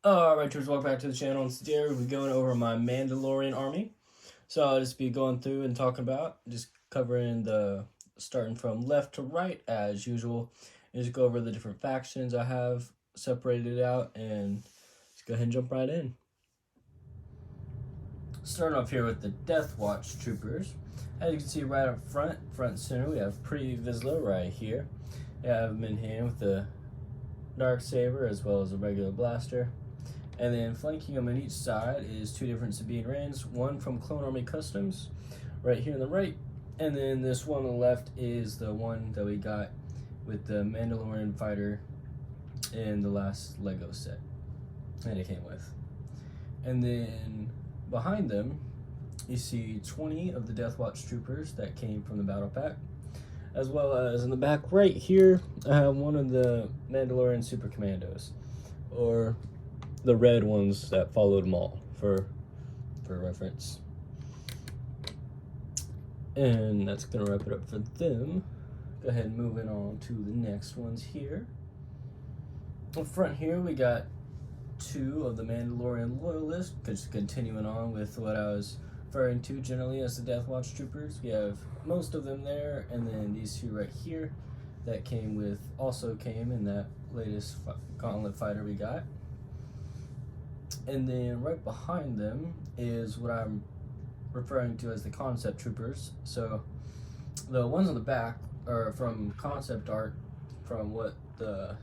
Alright, welcome back to the channel. And today we'll be going over my Mandalorian Army. So I'll just be going through and talking about, just covering starting from left to right as usual. And just go over the different factions I have separated out and just go ahead and jump right in. Starting off here with the Death Watch Troopers. As you can see right up front and center, we have Pretty Vizsla right here. We have him in hand with the dark saber as well as a regular blaster. And then flanking them on each side is two different Sabine Wrens, one from Clone Army Customs, right here on the right, and then this one on the left is the one that we got with the Mandalorian fighter in the last Lego set that it came with. And then behind them, you see 20 of the Death Watch troopers that came from the battle pack, as well as in the back right here, I have one of the Mandalorian Super Commandos, or the red ones that followed them all for reference. And that's gonna wrap it up for them. Go ahead and moving on to the next ones here. Up front here we got two of the Mandalorian loyalists, just continuing on with what I was referring to generally as the Death Watch troopers. We have most of them there, and then these two right here that also came in that latest gauntlet fighter we got. And then right behind them is what I'm referring to as the concept troopers. So the ones on the back are from concept art, from what the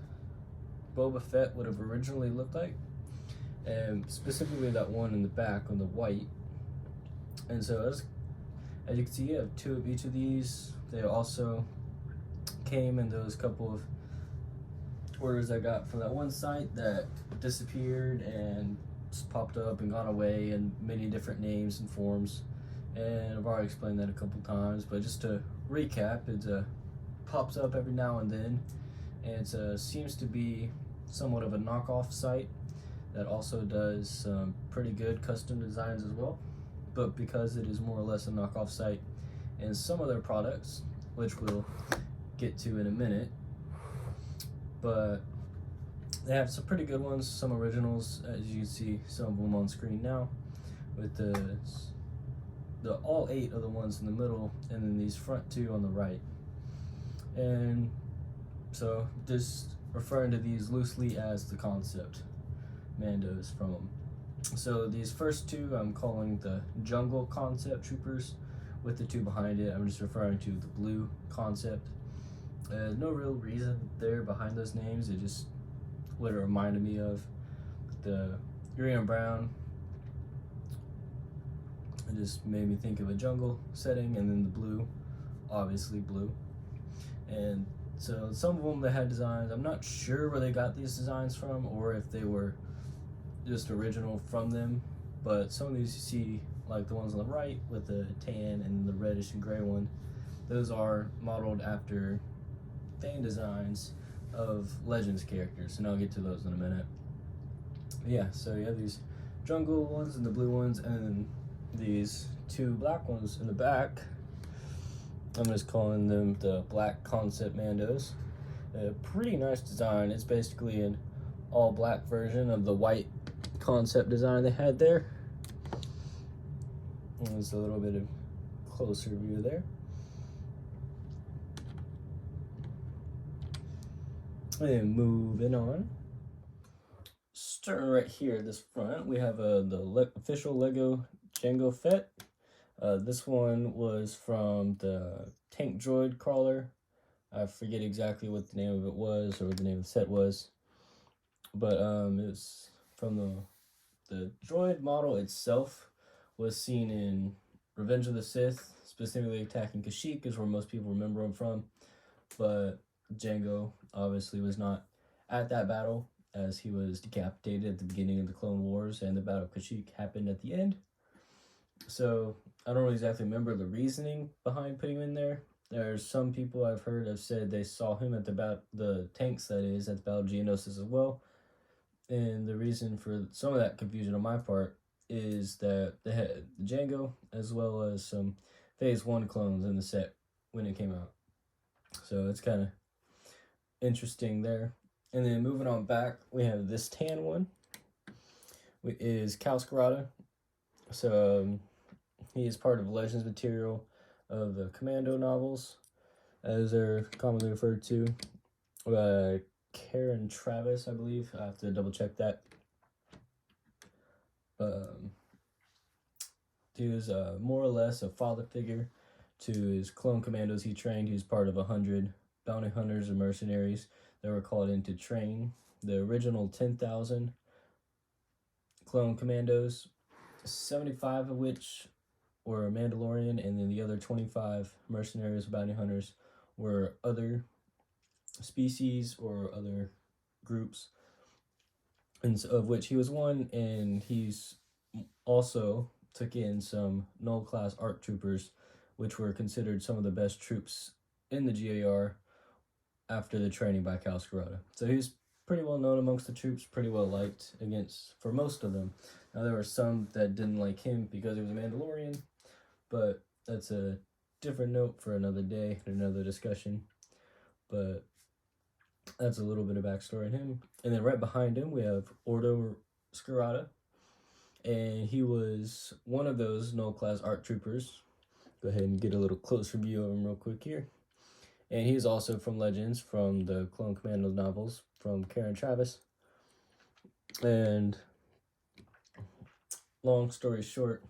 Boba Fett would have originally looked like, and specifically that one in the back on the white. And so as you can see, you have two of each of these. They also came in those couple of orders I got from that one site that disappeared and just popped up and gone away in many different names and forms. And I've already explained that a couple times, but just to recap, it pops up every now and then, and it seems to be somewhat of a knockoff site that also does some pretty good custom designs as well. But because it is more or less a knockoff site, and some of their products, which we'll get to in a minute, but they have some pretty good ones, some originals, as you can see some of them on screen now, with the all 8 of the ones in the middle, and then these front 2 on the right. And so just referring to these loosely as the concept Mandos from them. So these first 2 I'm calling the Jungle Concept Troopers, with the 2 behind it I'm just referring to the blue concept. No real reason there behind those names, it just what it reminded me of. The green and brown, it just made me think of a jungle setting, and then the blue, obviously blue. And so some of them that had designs, I'm not sure where they got these designs from or if they were just original from them, but some of these you see, like the ones on the right with the tan and the reddish and gray one, those are modeled after fan designs of Legends characters, and I'll get to those in a minute. But yeah, so you have these jungle ones and the blue ones, and then these 2 black ones in the back. I'm just calling them the Black Concept Mandos. A pretty nice design. It's basically an all black version of the white concept design they had there. And there's a little bit of closer view there. And moving on, starting right here, this front, we have the official Lego Jango Fett. This one was from the Tank Droid Crawler. I forget exactly what the name of it was or what the name of the set was, but it was from the droid model itself was seen in Revenge of the Sith, specifically attacking Kashyyyk is where most people remember him from, but Jango obviously was not at that battle, as he was decapitated at the beginning of the Clone Wars, and the Battle of Kashyyyk happened at the end. So I don't exactly remember the reasoning behind putting him in there. There's some people I've heard have said they saw him at the tanks, that is, at the Battle of Geonosis as well. And the reason for some of that confusion on my part is that they had Jango as well as some Phase 1 clones in the set when it came out. So it's kind of interesting there. And then moving on back, we have this tan one. is Khao Sarada. So he is part of Legends material of the Commando novels, as they're commonly referred to. Karen Travis, I believe. I have to double check that. He was more or less a father figure to his clone commandos he trained. He was part of 100 bounty hunters and mercenaries that were called in to train the original 10,000 clone commandos, 75 of which were Mandalorian, and then the other 25 mercenaries, bounty hunters, were other species or other groups, and of which he was one. And he's also took in some null class ARC troopers, which were considered some of the best troops in the GAR after the training by Khao Sarada. So he's pretty well known amongst the troops, pretty well liked for most of them. Now there were some that didn't like him because he was a Mandalorian, but that's a different note for another day, another discussion. But that's a little bit of backstory on him. And then right behind him we have Ordo Skerata, and he was one of those null class ARC troopers. Go ahead and get a little closer view of him real quick here. And he's also from Legends, from the Clone Commandos novels, from Karen Travis. And long story short,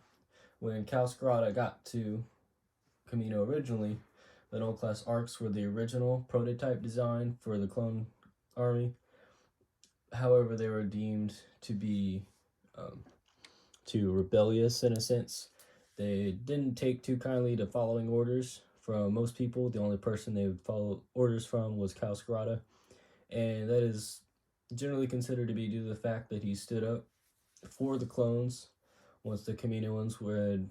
when Khao Sarada got to Kamino originally, the null class ARCs were the original prototype design for the Clone Army. However, they were deemed to be too rebellious in a sense. They didn't take too kindly to following orders from most people. The only person they would follow orders from was Khao Sarada, and that is generally considered to be due to the fact that he stood up for the clones once the Kaminoans had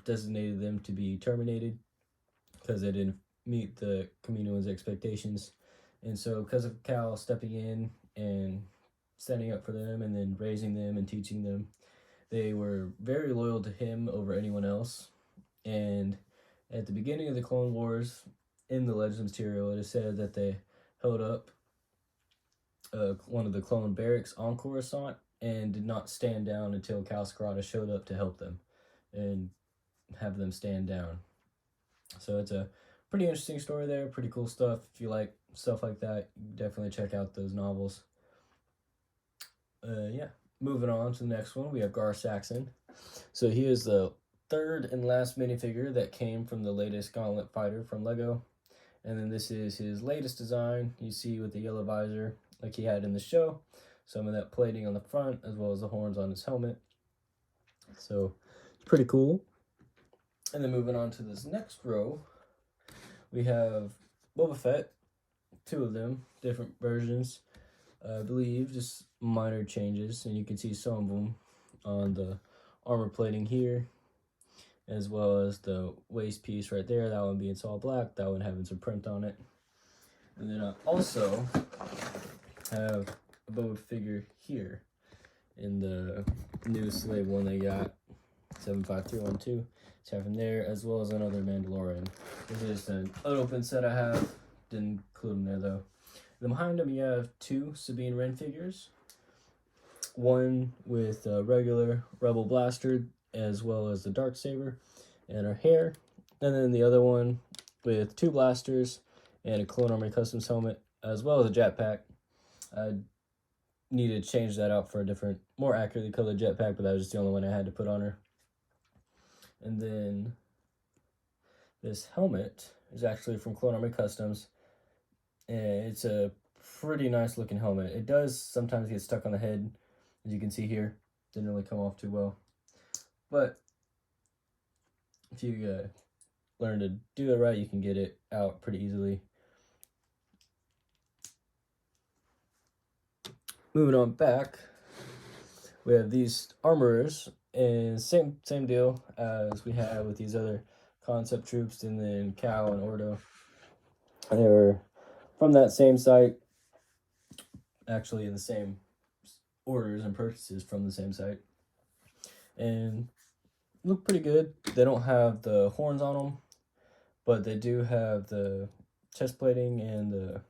designated them to be terminated because they didn't meet the Kaminoans' expectations. And so because of Khao stepping in and standing up for them and then raising them and teaching them, they were very loyal to him over anyone else. And at the beginning of the Clone Wars, in the Legends material, it is said that they held up one of the clone barracks on Coruscant and did not stand down until Khao Sarada showed up to help them and have them stand down. So it's a pretty interesting story there, pretty cool stuff. If you like stuff like that, definitely check out those novels. Yeah, moving on to the next one, we have Gar Saxon. So he is the third and last minifigure that came from the latest Gauntlet fighter from Lego. And then this is his latest design. You see with the yellow visor like he had in the show, some of that plating on the front as well as the horns on his helmet. So it's pretty cool. And then moving on to this next row, we have Boba Fett, two of them, different versions. I believe just minor changes, and you can see some of them on the armor plating here, as well as the waist piece right there, that one being all black, that one having some print on it. And then I also have a Boba figure here in the new slave one they got, 75312. It's having there, as well as another Mandalorian. This is just an unopened set I have, didn't include them there though. Then behind them you have two Sabine Wren figures, one with a regular Rebel blaster as well as the Darksaber and her hair, and then the other one with two blasters and a Clone Army Customs helmet as well as a jetpack. I needed to change that out for a different, more accurately colored jetpack, but that was just the only one I had to put on her. And then this helmet is actually from Clone Army Customs, and it's a pretty nice looking helmet. It does sometimes get stuck on the head, as you can see here. Didn't really come off too well, but if you learn to do it right, you can get it out pretty easily. Moving on back, we have these armorers, and same deal as we had with these other concept troops, and then Khao and Ordo. They were from that same site, actually in the same orders and purchases from the same site, and look pretty good. They don't have the horns on them, but they do have the chest plating and the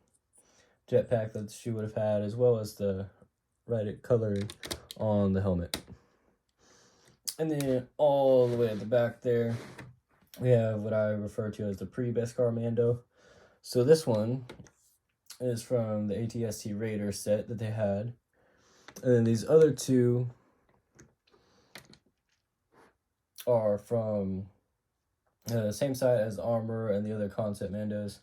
jetpack that she would have had, as well as the right colored on the helmet. And then all the way at the back there, we have what I refer to as the pre-Beskar Mando. So this one is from the ATST Raider set that they had. And then these other two are from the same side as Armor and the other concept Mandos,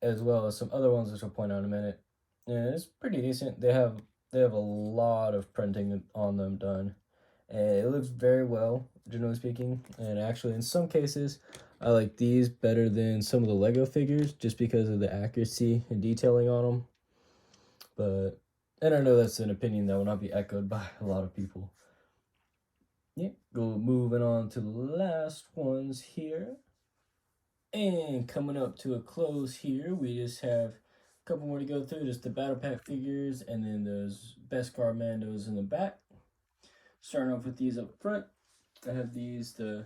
as well as some other ones which I'll point out in a minute. And it's pretty decent. They have a lot of printing on them done. And it looks very well, generally speaking. And actually, in some cases, I like these better than some of the Lego figures just because of the accuracy and detailing on them. But, and I know that's an opinion that will not be echoed by a lot of people. Yeah, moving on to the last ones here. And coming up to a close here, we just have a couple more to go through. Just the Battle Pack figures and then those Beskar Mandos in the back. Starting off with these up front, I have these, the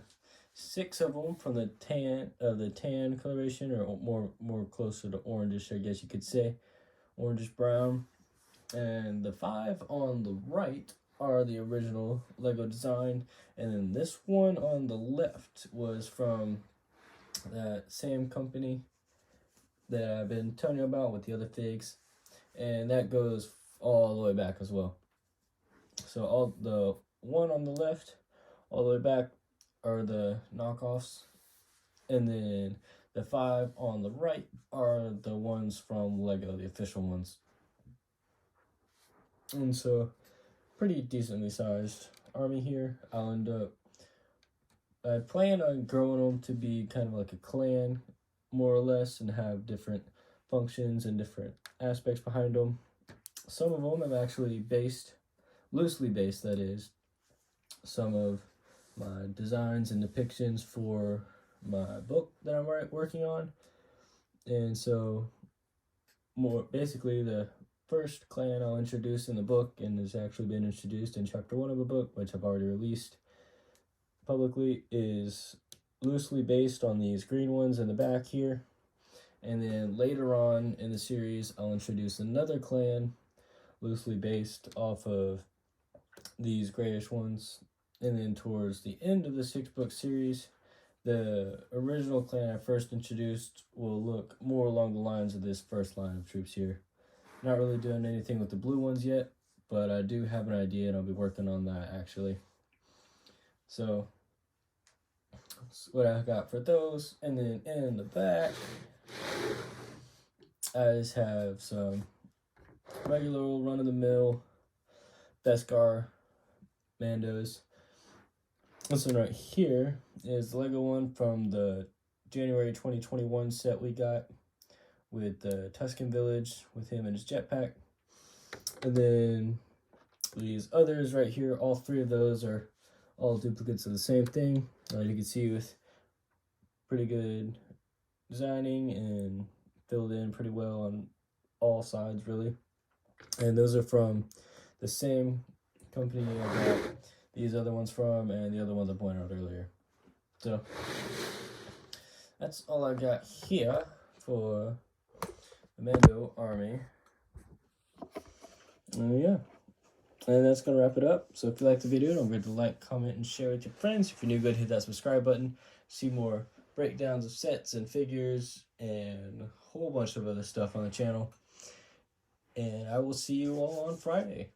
6 of them from the tan coloration, or more closer to orangish, I guess you could say, orangish brown. And the 5 on the right are the original Lego design, and then this one on the left was from that same company that I've been telling you about with the other figs, and that goes all the way back as well. So all the one on the left, all the way back, are the knockoffs, and then the 5 on the right are the ones from Lego, the official ones. And so, pretty decently sized army here. I'll end up, I plan on growing them to be kind of like a clan, more or less, and have different functions and different aspects behind them. Some of them have actually loosely based, that is, some of my designs and depictions for my book that I'm working on. And so, basically the first clan I'll introduce in the book, and has actually been introduced in chapter 1 of the book, which I've already released publicly, is loosely based on these green ones in the back here. And then later on in the series, I'll introduce another clan loosely based off of these grayish ones. And then towards the end of the 6-book series, the original clan I first introduced will look more along the lines of this first line of troops here. Not really doing anything with the blue ones yet, but I do have an idea, and I'll be working on that actually. So that's what I got for those. And then in the back, I just have some regular old run-of-the-mill Beskar Mandos. This one right here is the Lego one from the January 2021 set we got, with the Tuscan Village, with him and his jetpack. And then these others right here, all 3 of those are all duplicates of the same thing. As you can see, with pretty good designing and filled in pretty well on all sides, really. And those are from the same company I got these other ones from, and the other ones I pointed out earlier. So that's all I got here for the Mando Army. Yeah, and that's gonna wrap it up. So if you liked the video, don't forget to like, comment, and share with your friends. If you're new, good, hit that subscribe button. See more breakdowns of sets and figures and a whole bunch of other stuff on the channel. And I will see you all on Friday.